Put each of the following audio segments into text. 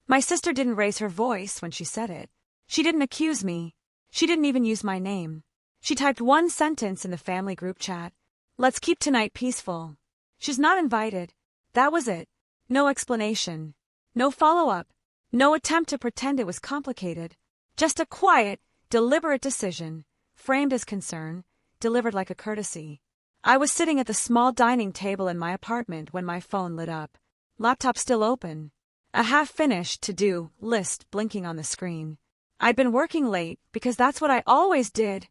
My sister didn't raise her voice when she said it. She didn't accuse me. She didn't even use my name. She typed one sentence in the family group chat. Let's keep tonight peaceful. She's not invited. That was it. No explanation. No follow-up. No attempt to pretend it was complicated. Just a quiet, deliberate decision, framed as concern, delivered like a courtesy. I was sitting at the small dining table in my apartment when my phone lit up. Laptop still open. A half-finished to-do list blinking on the screen. I'd been working late because that's what I always did.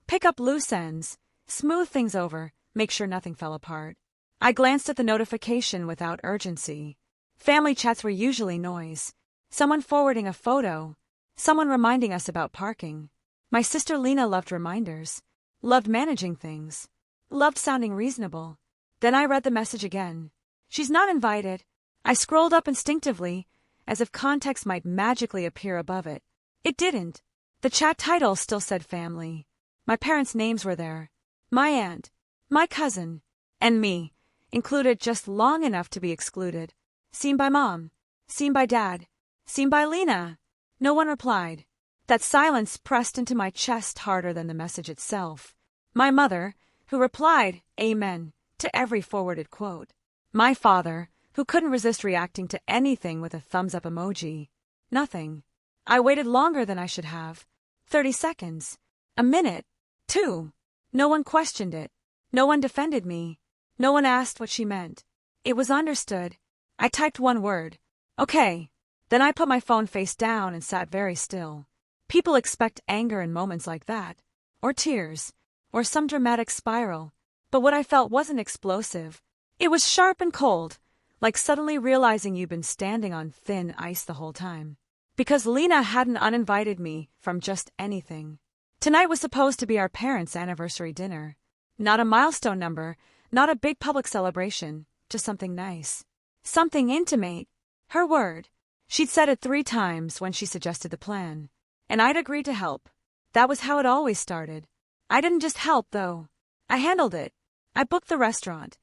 Pick up loose ends, smooth things over, make sure nothing fell apart. I glanced at the notification without urgency. Family chats were usually noise. Someone forwarding a photo. Someone reminding us about parking. My sister Lena loved reminders. Loved managing things. Loved sounding reasonable. Then I read the message again. She's not invited. I scrolled up instinctively, as if context might magically appear above it. It didn't. The chat title still said family. My parents' names were there. My aunt, my cousin, and me, included just long enough to be excluded. Seen by mom. Seen by dad. Seen by Lena. No one replied. That silence pressed into my chest harder than the message itself. My mother, who replied, Amen, to every forwarded quote. My father, who couldn't resist reacting to anything with a thumbs-up emoji. Nothing. I waited longer than I should have. 30 seconds. A minute. 2. No one questioned it. No one defended me. No one asked what she meant. It was understood. I typed one word. Okay. Then I put my phone face down and sat very still. People expect anger in moments like that. Or tears. Or some dramatic spiral. But what I felt wasn't explosive. It was sharp and cold, like suddenly realizing you've been standing on thin ice the whole time. Because Lena hadn't uninvited me from just anything. Tonight was supposed to be our parents' anniversary dinner. Not a milestone number, not a big public celebration, just something nice. Something intimate. Her word. She'd said it 3 times when she suggested the plan. And I'd agreed to help. That was how it always started. I didn't just help, though. I handled it. I booked the restaurant.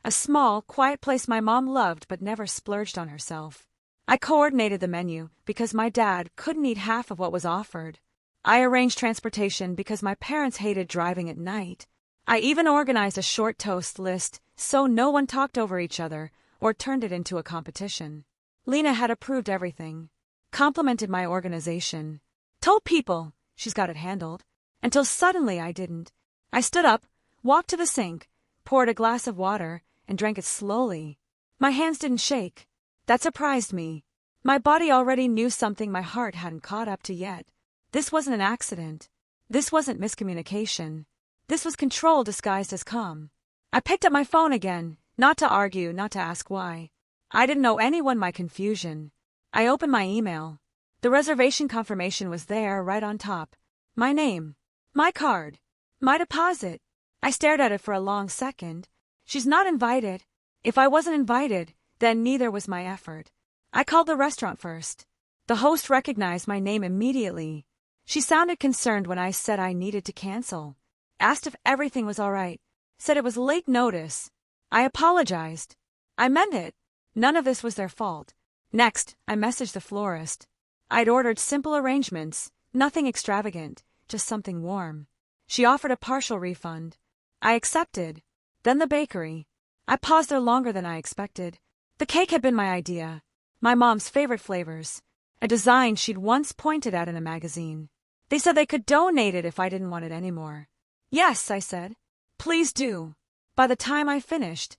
A small, quiet place my mom loved but never splurged on herself. I coordinated the menu because my dad couldn't eat half of what was offered. I arranged transportation because my parents hated driving at night. I even organized a short toast list so no one talked over each other or turned it into a competition. Lena had approved everything, complimented my organization, told people she's got it handled, until suddenly I didn't. I stood up, walked to the sink, poured a glass of water, and drank it slowly. My hands didn't shake. That surprised me. My body already knew something my heart hadn't caught up to yet. This wasn't an accident. This wasn't miscommunication. This was control disguised as calm. I picked up my phone again, not to argue, not to ask why. I didn't owe anyone my confusion. I opened my email. The reservation confirmation was there, right on top. My name. My card. My deposit. I stared at it for a long second. She's not invited. If I wasn't invited, then neither was my effort. I called the restaurant first. The host recognized my name immediately. She sounded concerned when I said I needed to cancel. Asked if everything was all right. Said it was late notice. I apologized. I meant it. None of this was their fault. Next, I messaged the florist. I'd ordered simple arrangements, nothing extravagant, just something warm. She offered a partial refund. I accepted. Then the bakery. I paused there longer than I expected. The cake had been my idea. My mom's favorite flavors. A design she'd once pointed at in a magazine. They said they could donate it if I didn't want it anymore. Yes, I said. Please do. By the time I finished,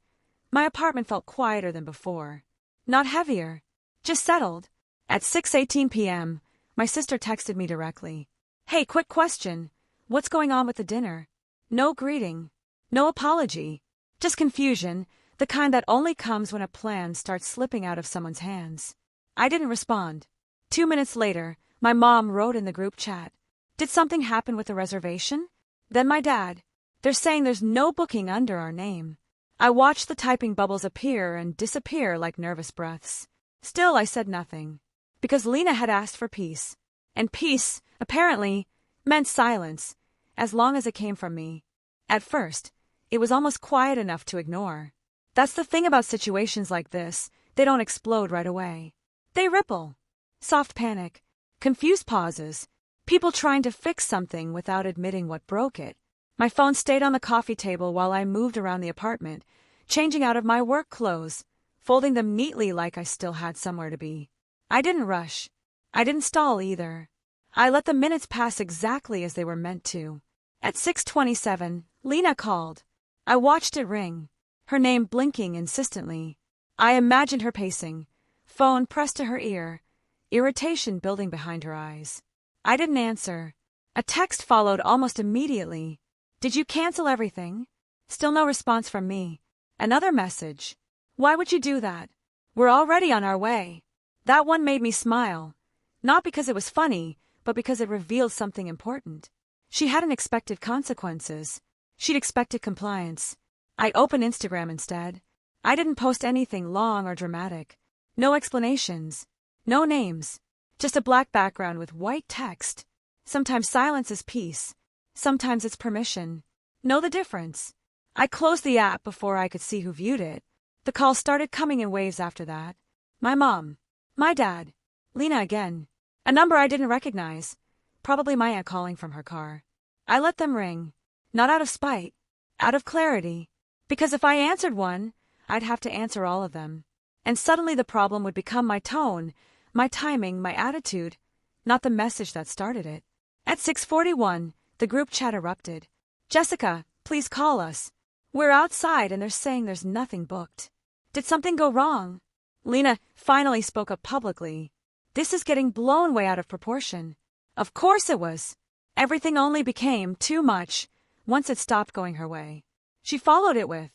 my apartment felt quieter than before. Not heavier. Just settled. At 6:18 p.m., my sister texted me directly. Hey, quick question. What's going on with the dinner? No greeting. No apology. Just confusion, the kind that only comes when a plan starts slipping out of someone's hands. I didn't respond. 2 minutes later, my mom wrote in the group chat. Did something happen with the reservation? Then my dad. They're saying there's no booking under our name. I watched the typing bubbles appear and disappear like nervous breaths. Still, I said nothing. Because Lena had asked for peace. And peace, apparently, meant silence, as long as it came from me. At first, it was almost quiet enough to ignore. That's the thing about situations like this, they don't explode right away. They ripple. Soft panic. Confused pauses. People trying to fix something without admitting what broke it. My phone stayed on the coffee table while I moved around the apartment, changing out of my work clothes, folding them neatly like I still had somewhere to be. I didn't rush. I didn't stall either. I let the minutes pass exactly as they were meant to. At 6:27, Lena called. I watched it ring, her name blinking insistently. I imagined her pacing, phone pressed to her ear, irritation building behind her eyes. I didn't answer. A text followed almost immediately. Did you cancel everything? Still no response from me. Another message. Why would you do that? We're already on our way. That one made me smile. Not because it was funny, but because it revealed something important. She hadn't expected consequences. She'd expected compliance. I opened Instagram instead. I didn't post anything long or dramatic. No explanations. No names. Just a black background with white text. Sometimes silence is peace. Sometimes it's permission. Know the difference. I closed the app before I could see who viewed it. The calls started coming in waves after that. My mom. My dad. Lena again. A number I didn't recognize. Probably my aunt calling from her car. I let them ring. Not out of spite. Out of clarity. Because if I answered one, I'd have to answer all of them. And suddenly the problem would become my tone, my timing, my attitude, not the message that started it. At 6:41, the group chat erupted. Jessica, please call us. We're outside and they're saying there's nothing booked. Did something go wrong? Lena finally spoke up publicly. This is getting blown way out of proportion. Of course it was. Everything only became too much once it stopped going her way. She followed it with,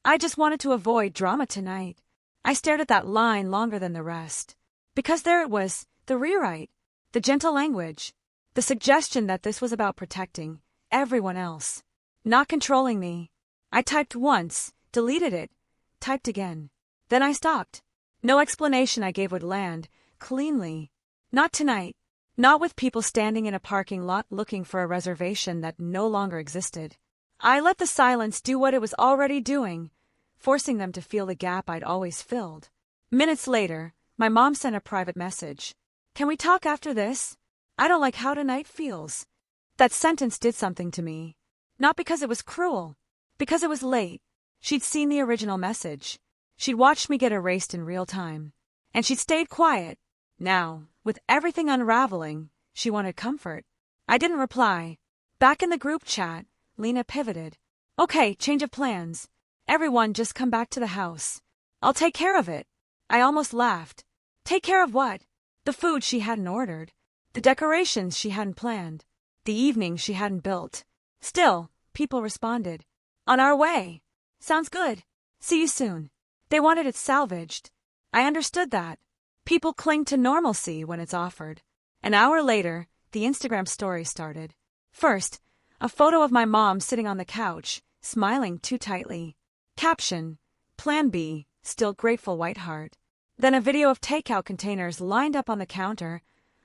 I just wanted to avoid drama tonight. I stared at that line longer than the rest. Because there it was, the rewrite, the gentle language, the suggestion that this was about protecting everyone else, not controlling me. I typed once, deleted it, typed again. Then I stopped. No explanation I gave would land, cleanly. Not tonight. Not with people standing in a parking lot looking for a reservation that no longer existed. I let the silence do what it was already doing, forcing them to feel the gap I'd always filled. Minutes later, my mom sent a private message. Can we talk after this? I don't like how tonight feels. That sentence did something to me. Not because it was cruel. Because it was late. She'd seen the original message. She'd watched me get erased in real time. And she'd stayed quiet. Now, with everything unraveling, she wanted comfort. I didn't reply. Back in the group chat, Lena pivoted. Okay, change of plans. Everyone just come back to the house. I'll take care of it. I almost laughed. Take care of what? The food she hadn't ordered. The decorations she hadn't planned. The evening she hadn't built. Still, people responded. On our way. Sounds good. See you soon. They wanted it salvaged. I understood that. People cling to normalcy when it's offered. An hour later, the Instagram story started. First, a photo of my mom sitting on the couch, smiling too tightly. Caption, Plan B, still grateful white heart. Then a video of takeout containers lined up on the counter,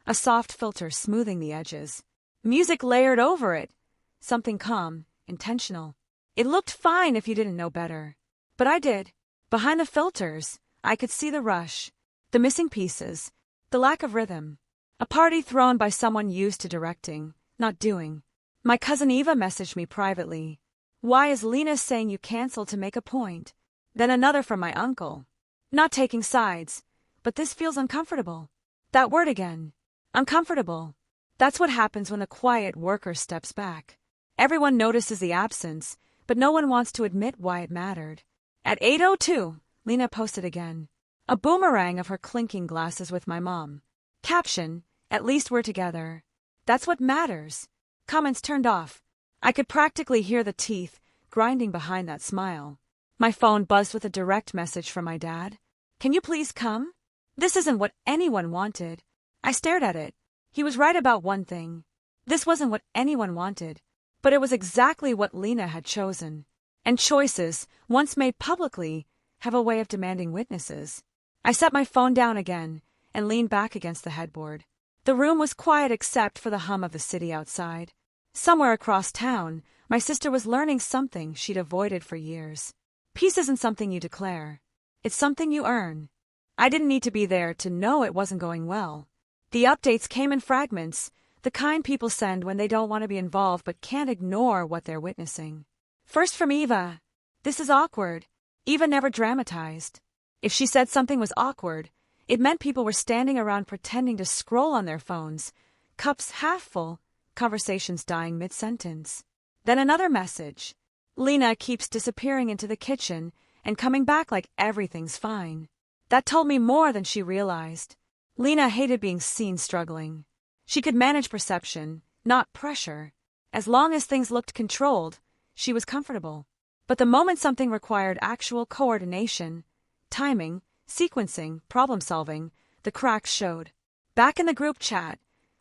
a soft filter smoothing the edges. Music layered over it. Something calm, intentional. It looked fine if you didn't know better. But I did. Behind the filters, I could see the rush, the missing pieces, the lack of rhythm. A party thrown by someone used to directing, not doing. My cousin Eva messaged me privately. Why is Lena saying you canceled to make a point? Then another from my uncle. Not taking sides, but this feels uncomfortable. That word again. Uncomfortable. That's what happens when a quiet worker steps back. Everyone notices the absence, but no one wants to admit why it mattered. At 8:02, Lena posted again. A boomerang of her clinking glasses with my mom. Caption, at least we're together. That's what matters. Comments turned off. I could practically hear the teeth grinding behind that smile. My phone buzzed with a direct message from my dad. Can you please come? This isn't what anyone wanted. I stared at it. He was right about one thing. This wasn't what anyone wanted, but it was exactly what Lena had chosen. And choices, once made publicly, have a way of demanding witnesses. I set my phone down again and leaned back against the headboard. The room was quiet except for the hum of the city outside. Somewhere across town, my sister was learning something she'd avoided for years. Peace isn't something you declare. It's something you earn. I didn't need to be there to know it wasn't going well. The updates came in fragments, the kind people send when they don't want to be involved but can't ignore what they're witnessing. First from Eva. This is awkward. Eva never dramatized. If she said something was awkward, it meant people were standing around pretending to scroll on their phones, cups half full, conversations dying mid-sentence. Then another message. Lena keeps disappearing into the kitchen and coming back like everything's fine. That told me more than she realized. Lena hated being seen struggling. She could manage perception, not pressure. As long as things looked controlled, she was comfortable. But the moment something required actual coordination, timing, sequencing, problem-solving, the cracks showed. Back in the group chat,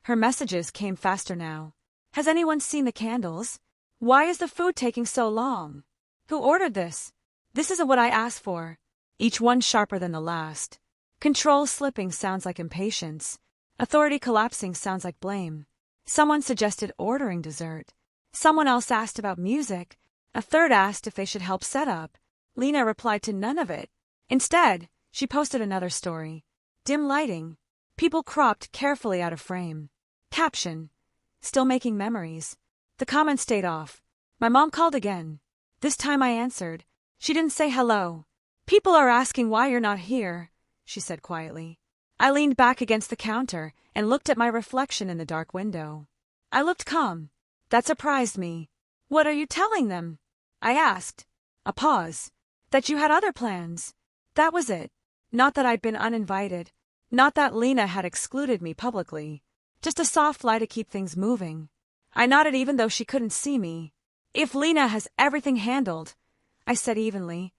her messages came faster now. Has anyone seen the candles? Why is the food taking so long? Who ordered this? This isn't what I asked for. Each one sharper than the last. Control slipping sounds like impatience. Authority collapsing sounds like blame. Someone suggested ordering dessert. Someone else asked about music. A third asked if they should help set up. Lena replied to none of it. Instead, she posted another story. Dim lighting. People cropped carefully out of frame. Caption. Still making memories. The comment stayed off. My mom called again. This time I answered. She didn't say hello. People are asking why you're not here, she said quietly. I leaned back against the counter and looked at my reflection in the dark window. I looked calm. That surprised me. What are you telling them? I asked. A pause. That you had other plans. That was it. Not that I'd been uninvited. Not that Lena had excluded me publicly. Just a soft lie to keep things moving. I nodded even though she couldn't see me. If Lena has everything handled, I said evenly,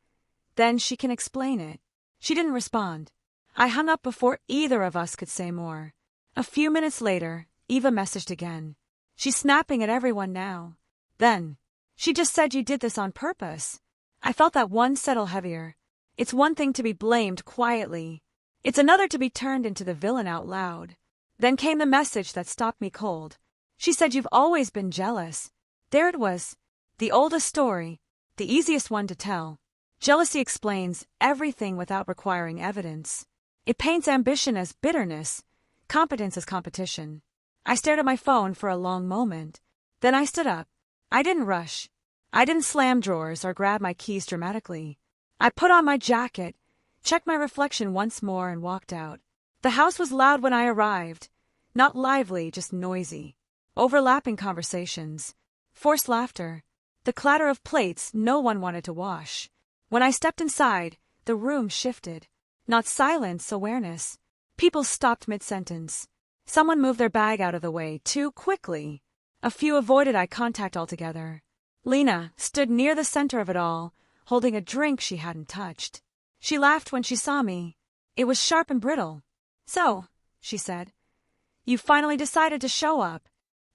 then she can explain it. She didn't respond. I hung up before either of us could say more. A few minutes later, Eva messaged again. She's snapping at everyone now. Then, she just said you did this on purpose. I felt that one settle heavier. It's one thing to be blamed quietly. It's another to be turned into the villain out loud. Then came the message that stopped me cold. She said you've always been jealous. There it was. The oldest story. The easiest one to tell. Jealousy explains everything without requiring evidence. It paints ambition as bitterness, competence as competition. I stared at my phone for a long moment. Then I stood up. I didn't rush. I didn't slam drawers or grab my keys dramatically. I put on my jacket, checked my reflection once more and walked out. The house was loud when I arrived. Not lively, just noisy. Overlapping conversations. Forced laughter. The clatter of plates no one wanted to wash. When I stepped inside, the room shifted. Not silence, awareness. People stopped mid-sentence. Someone moved their bag out of the way too quickly. A few avoided eye contact altogether. Lena stood near the center of it all, holding a drink she hadn't touched. She laughed when she saw me. It was sharp and brittle. So, she said, you finally decided to show up.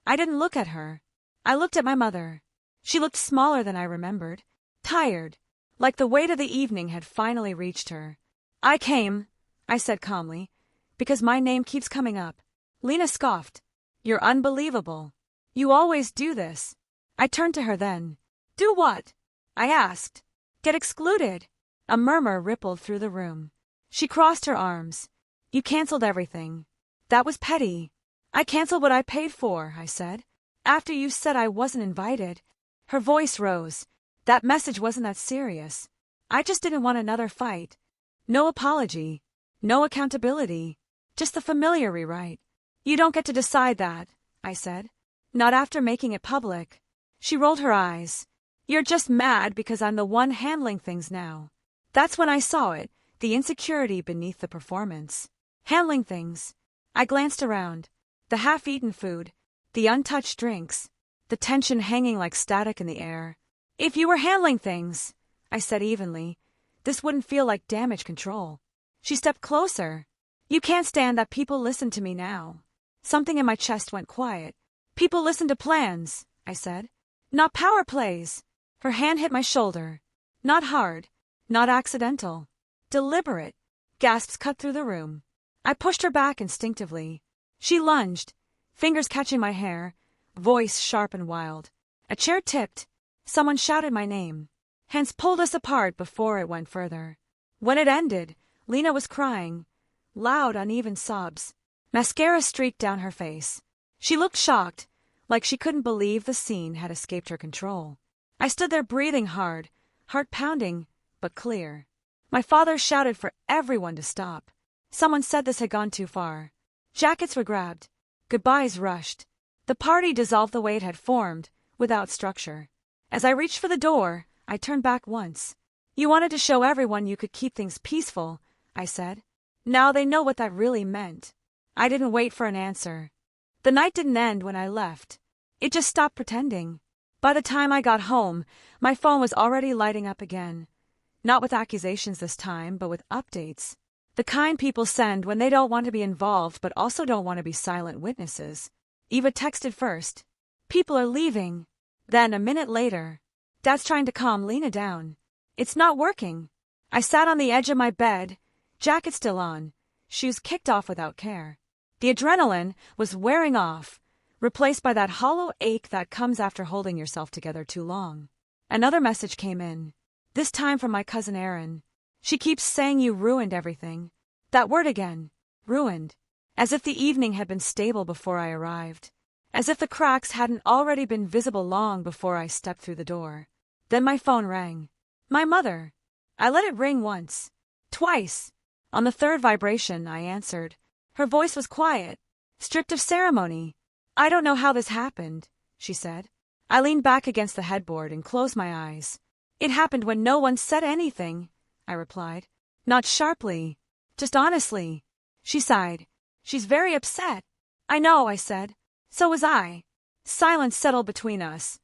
I didn't look at her. I looked at my mother. She looked smaller than I remembered. Tired. Like the weight of the evening had finally reached her. I came, I said calmly, because my name keeps coming up. Lena scoffed. You're unbelievable. You always do this. I turned to her then. Do what? I asked. Get excluded. A murmur rippled through the room. She crossed her arms. You canceled everything. That was petty. I canceled what I paid for, I said. After you said I wasn't invited. Her voice rose. That message wasn't that serious. I just didn't want another fight. No apology. No accountability. Just the familiar rewrite. You don't get to decide that, I said. Not after making it public. She rolled her eyes. You're just mad because I'm the one handling things now. That's when I saw it, the insecurity beneath the performance. Handling things. I glanced around. The half-eaten food. The untouched drinks. The tension hanging like static in the air. If you were handling things, I said evenly, this wouldn't feel like damage control. She stepped closer. You can't stand that people listen to me now. Something in my chest went quiet. People listen to plans, I said. Not power plays. Her hand hit my shoulder. Not hard. Not accidental. Deliberate. Gasps cut through the room. I pushed her back instinctively. She lunged, fingers catching my hair, voice sharp and wild. A chair tipped. Someone shouted my name. Hands pulled us apart before it went further. When it ended, Lena was crying. Loud, uneven sobs. Mascara streaked down her face. She looked shocked, like she couldn't believe the scene had escaped her control. I stood there breathing hard, heart pounding, but clear. My father shouted for everyone to stop. Someone said this had gone too far. Jackets were grabbed. Goodbyes rushed. The party dissolved the way it had formed, without structure. As I reached for the door, I turned back once. You wanted to show everyone you could keep things peaceful, I said. Now they know what that really meant. I didn't wait for an answer. The night didn't end when I left. It just stopped pretending. By the time I got home, my phone was already lighting up again. Not with accusations this time, but with updates. The kind people send when they don't want to be involved but also don't want to be silent witnesses. Eva texted first. People are leaving. Then, a minute later, Dad's trying to calm Lena down. It's not working. I sat on the edge of my bed, jacket still on, shoes kicked off without care. The adrenaline was wearing off, replaced by that hollow ache that comes after holding yourself together too long. Another message came in, this time from my cousin Erin. She keeps saying you ruined everything. That word again, ruined. As if the evening had been stable before I arrived. As if the cracks hadn't already been visible long before I stepped through the door. Then my phone rang. My mother. I let it ring once. Twice. On the third vibration, I answered. Her voice was quiet, stripped of ceremony. I don't know how this happened, she said. I leaned back against the headboard and closed my eyes. It happened when no one said anything, I replied. Not sharply, just honestly. She sighed. She's very upset. I know, I said. So was I. Silence settled between us.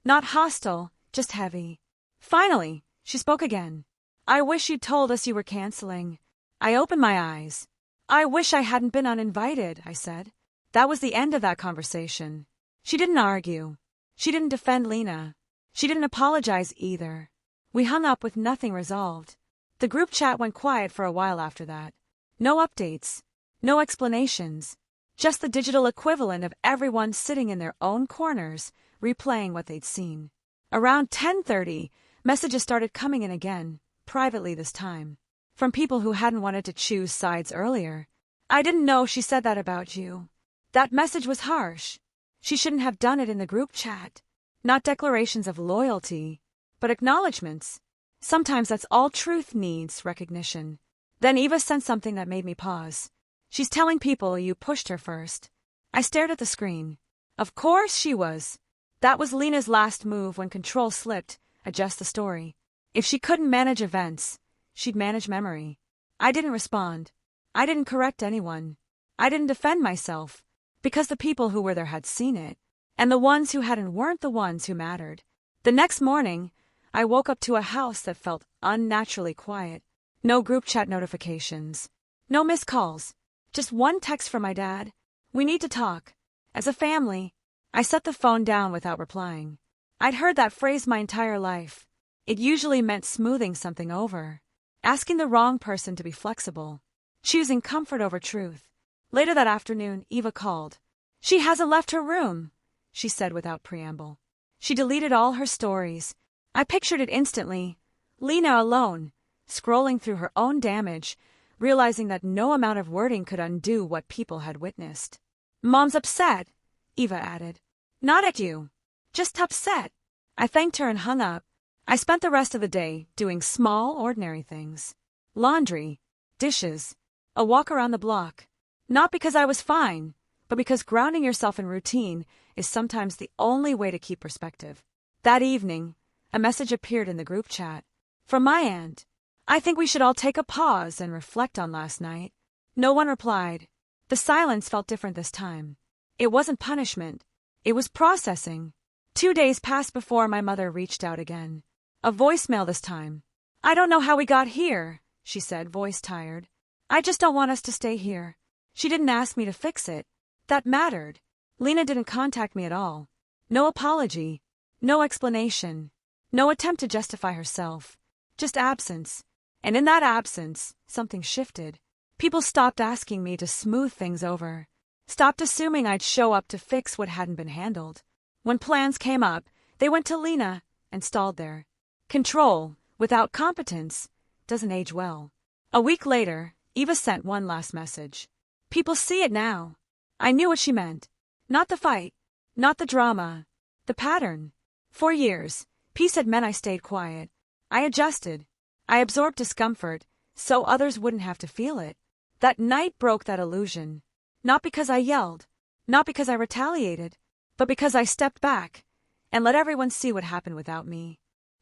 Not hostile, just heavy. Finally, she spoke again. I wish you'd told us you were canceling. I opened my eyes. I wish I hadn't been uninvited, I said. That was the end of that conversation. She didn't argue. She didn't defend Lena. She didn't apologize either. We hung up with nothing resolved. The group chat went quiet for a while after that. No updates. No explanations. Just the digital equivalent of everyone sitting in their own corners, replaying what they'd seen. Around 10:30, messages started coming in again, privately this time. From people who hadn't wanted to choose sides earlier. I didn't know she said that about you. That message was harsh. She shouldn't have done it in the group chat. Not declarations of loyalty, but acknowledgments. Sometimes that's all truth needs, recognition. Then Eva sent something that made me pause. She's telling people you pushed her first. I stared at the screen. Of course she was. That was Lena's last move when control slipped, adjust the story. If she couldn't manage events, she'd manage memory. I didn't respond. I didn't correct anyone. I didn't defend myself, because the people who were there had seen it, and the ones who hadn't weren't the ones who mattered. The next morning, I woke up to a house that felt unnaturally quiet. No group chat notifications. No missed calls. Just one text from my dad. We need to talk. As a family. I set the phone down without replying. I'd heard that phrase my entire life. It usually meant smoothing something over. Asking the wrong person to be flexible. Choosing comfort over truth. Later that afternoon, Eva called. She hasn't left her room, she said without preamble. She deleted all her stories. I pictured it instantly. Lena alone, scrolling through her own damage, realizing that no amount of wording could undo what people had witnessed. Mom's upset, Eva added. Not at you. Just upset. I thanked her and hung up. I spent the rest of the day doing small, ordinary things. Laundry, dishes, a walk around the block. Not because I was fine, but because grounding yourself in routine is sometimes the only way to keep perspective. That evening, a message appeared in the group chat. From my end, I think we should all take a pause and reflect on last night. No one replied. The silence felt different this time. It wasn't punishment. It was processing. 2 days passed before my mother reached out again. A voicemail this time. I don't know how we got here, she said, voice tired. I just don't want us to stay here. She didn't ask me to fix it. That mattered. Lena didn't contact me at all. No apology. No explanation. No attempt to justify herself. Just absence. And in that absence, something shifted. People stopped asking me to smooth things over. Stopped assuming I'd show up to fix what hadn't been handled. When plans came up, they went to Lena and stalled there. Control, without competence, doesn't age well. A week later, Eva sent one last message. People see it now. I knew what she meant. Not the fight. Not the drama. The pattern. For years, peace had meant I stayed quiet. I adjusted. I absorbed discomfort, so others wouldn't have to feel it. That night broke that illusion. Not because I yelled. Not because I retaliated. But because I stepped back and let everyone see what happened without me.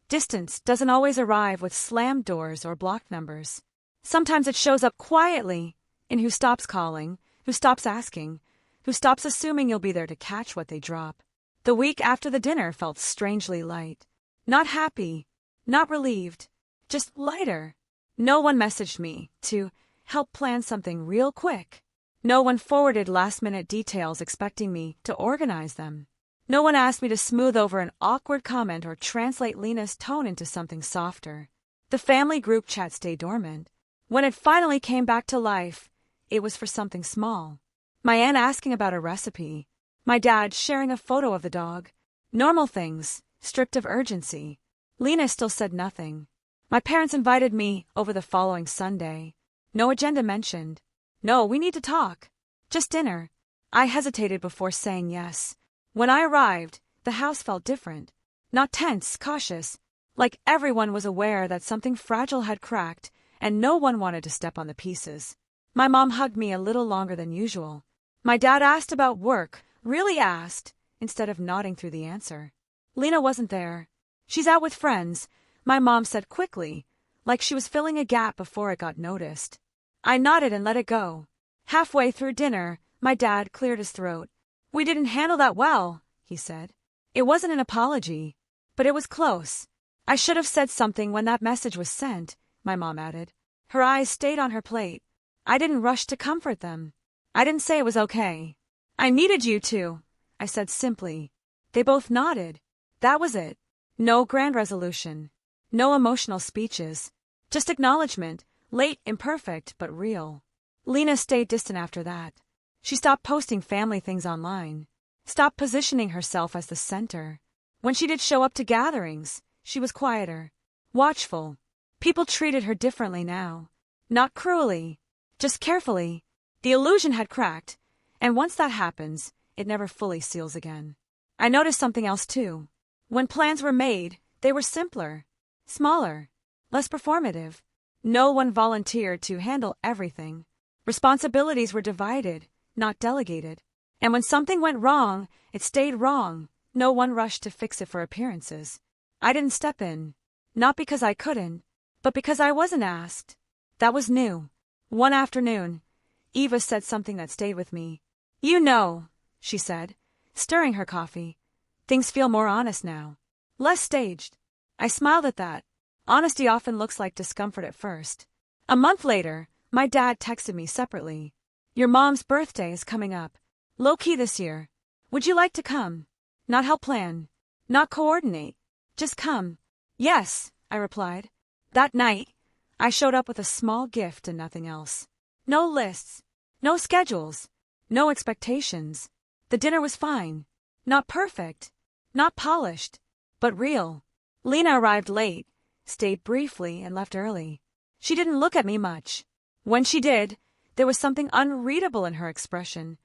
Distance doesn't always arrive with slammed doors or blocked numbers. Sometimes it shows up quietly in who stops calling, who stops asking, who stops assuming you'll be there to catch what they drop. The week after the dinner felt strangely light. Not happy, not relieved, just lighter. No one messaged me to help plan something real quick. No one forwarded last-minute details expecting me to organize them. No one asked me to smooth over an awkward comment or translate Lena's tone into something softer. The family group chat stayed dormant. When it finally came back to life, it was for something small. My aunt asking about a recipe. My dad sharing a photo of the dog. Normal things, stripped of urgency. Lena still said nothing. My parents invited me over the following Sunday. No agenda mentioned. No, we need to talk. Just dinner. I hesitated before saying yes. When I arrived, the house felt different. Not tense, cautious. Like everyone was aware that something fragile had cracked, and no one wanted to step on the pieces. My mom hugged me a little longer than usual. My dad asked about work, really asked, instead of nodding through the answer. Lena wasn't there. She's out with friends, my mom said quickly, like she was filling a gap before it got noticed. I nodded and let it go. Halfway through dinner, my dad cleared his throat. We didn't handle that well, he said. It wasn't an apology, but it was close. I should have said something when that message was sent, my mom added. Her eyes stayed on her plate. I didn't rush to comfort them. I didn't say it was okay. I needed you to, I said simply. They both nodded. That was it. No grand resolution. No emotional speeches. Just acknowledgement, late, imperfect, but real. Lena stayed distant after that. She stopped posting family things online. Stopped positioning herself as the center. When she did show up to gatherings, she was quieter. Watchful. People treated her differently now. Not cruelly. Just carefully. The illusion had cracked, and once that happens, it never fully seals again. I noticed something else too. When plans were made, they were simpler. Smaller. Less performative. No one volunteered to handle everything. Responsibilities were divided, not delegated. And when something went wrong, it stayed wrong. No one rushed to fix it for appearances. I didn't step in. Not because I couldn't, but because I wasn't asked. That was new. One afternoon, Eva said something that stayed with me. You know, she said, stirring her coffee. Things feel more honest now. Less staged. I smiled at that. Honesty often looks like discomfort at first. A month later, my dad texted me separately. Your mom's birthday is coming up. Low-key this year. Would you like to come? Not help plan. Not coordinate. Just come. Yes, I replied. That night, I showed up with a small gift and nothing else. No lists. No schedules. No expectations. The dinner was fine. Not perfect. Not polished. But real. Lena arrived late, stayed briefly, and left early. She didn't look at me much. When she did, there was something unreadable in her expression.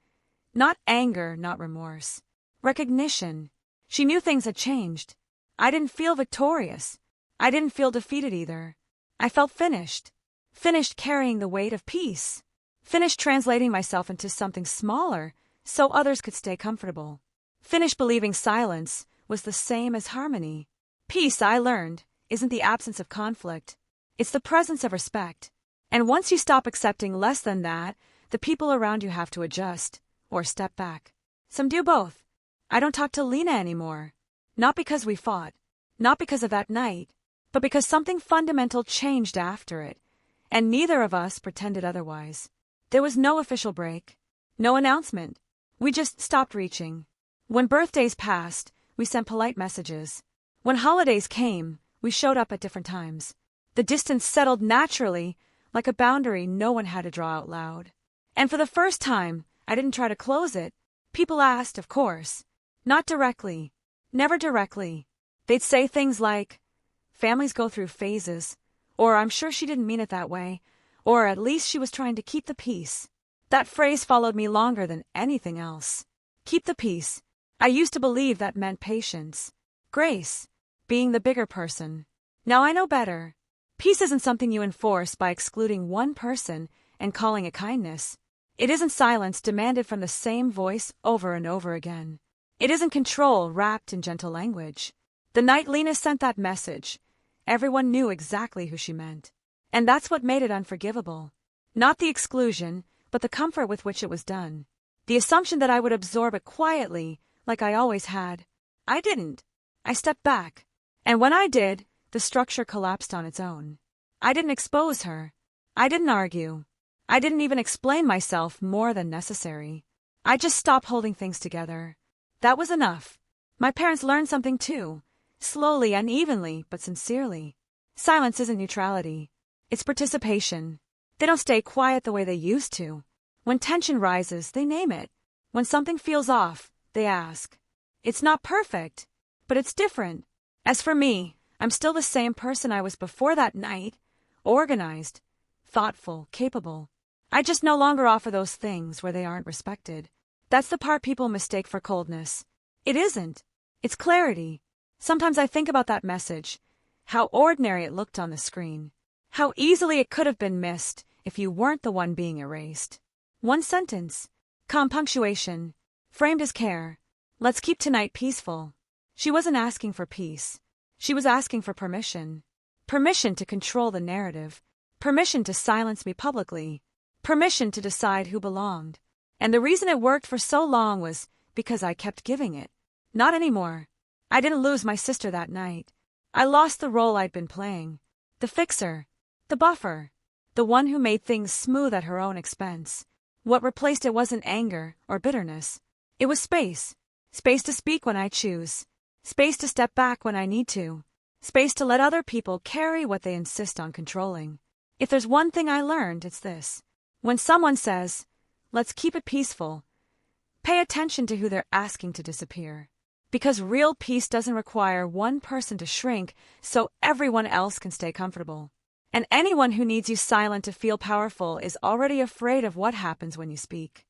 Not anger, not remorse. Recognition. She knew things had changed. I didn't feel victorious. I didn't feel defeated either. I felt finished. Finished carrying the weight of peace. Finished translating myself into something smaller so others could stay comfortable. Finished believing silence was the same as harmony. Peace, I learned, isn't the absence of conflict. It's the presence of respect. And once you stop accepting less than that, the people around you have to adjust or step back. Some do both. I don't talk to Lena anymore. Not because we fought. Not because of that night. But because something fundamental changed after it. And neither of us pretended otherwise. There was no official break. No announcement. We just stopped reaching. When birthdays passed, we sent polite messages. When holidays came, we showed up at different times. The distance settled naturally, like a boundary no one had to draw out loud. And for the first time, I didn't try to close it. People asked, of course. Not directly. Never directly. They'd say things like, families go through phases, or I'm sure she didn't mean it that way, or at least she was trying to keep the peace. That phrase followed me longer than anything else. Keep the peace. I used to believe that meant patience. Grace. Being the bigger person. Now I know better. Peace isn't something you enforce by excluding one person and calling it kindness. It isn't silence demanded from the same voice over and over again. It isn't control wrapped in gentle language. The night Lena sent that message, everyone knew exactly who she meant. And that's what made it unforgivable. Not the exclusion, but the comfort with which it was done. The assumption that I would absorb it quietly, like I always had. I didn't. I stepped back. And when I did, the structure collapsed on its own. I didn't expose her. I didn't argue. I didn't even explain myself more than necessary. I just stopped holding things together. That was enough. My parents learned something too. Slowly and evenly, but sincerely. Silence isn't neutrality. It's participation. They don't stay quiet the way they used to. When tension rises, they name it. When something feels off, they ask. It's not perfect, but it's different. As for me, I'm still the same person I was before that night. Organized, thoughtful, capable. I just no longer offer those things where they aren't respected. That's the part people mistake for coldness. It isn't. It's clarity. Sometimes I think about that message, how ordinary it looked on the screen, how easily it could have been missed if you weren't the one being erased. One sentence, calm punctuation, framed as care. Let's keep tonight peaceful. She wasn't asking for peace. She was asking for permission. Permission to control the narrative. Permission to silence me publicly. Permission to decide who belonged. And the reason it worked for so long was because I kept giving it. Not anymore. I didn't lose my sister that night. I lost the role I'd been playing. The fixer. The buffer. The one who made things smooth at her own expense. What replaced it wasn't anger or bitterness. It was space. Space to speak when I choose. Space to step back when I need to. Space to let other people carry what they insist on controlling. If there's one thing I learned, it's this. When someone says, let's keep it peaceful, pay attention to who they're asking to disappear. Because real peace doesn't require one person to shrink so everyone else can stay comfortable. And anyone who needs you silent to feel powerful is already afraid of what happens when you speak.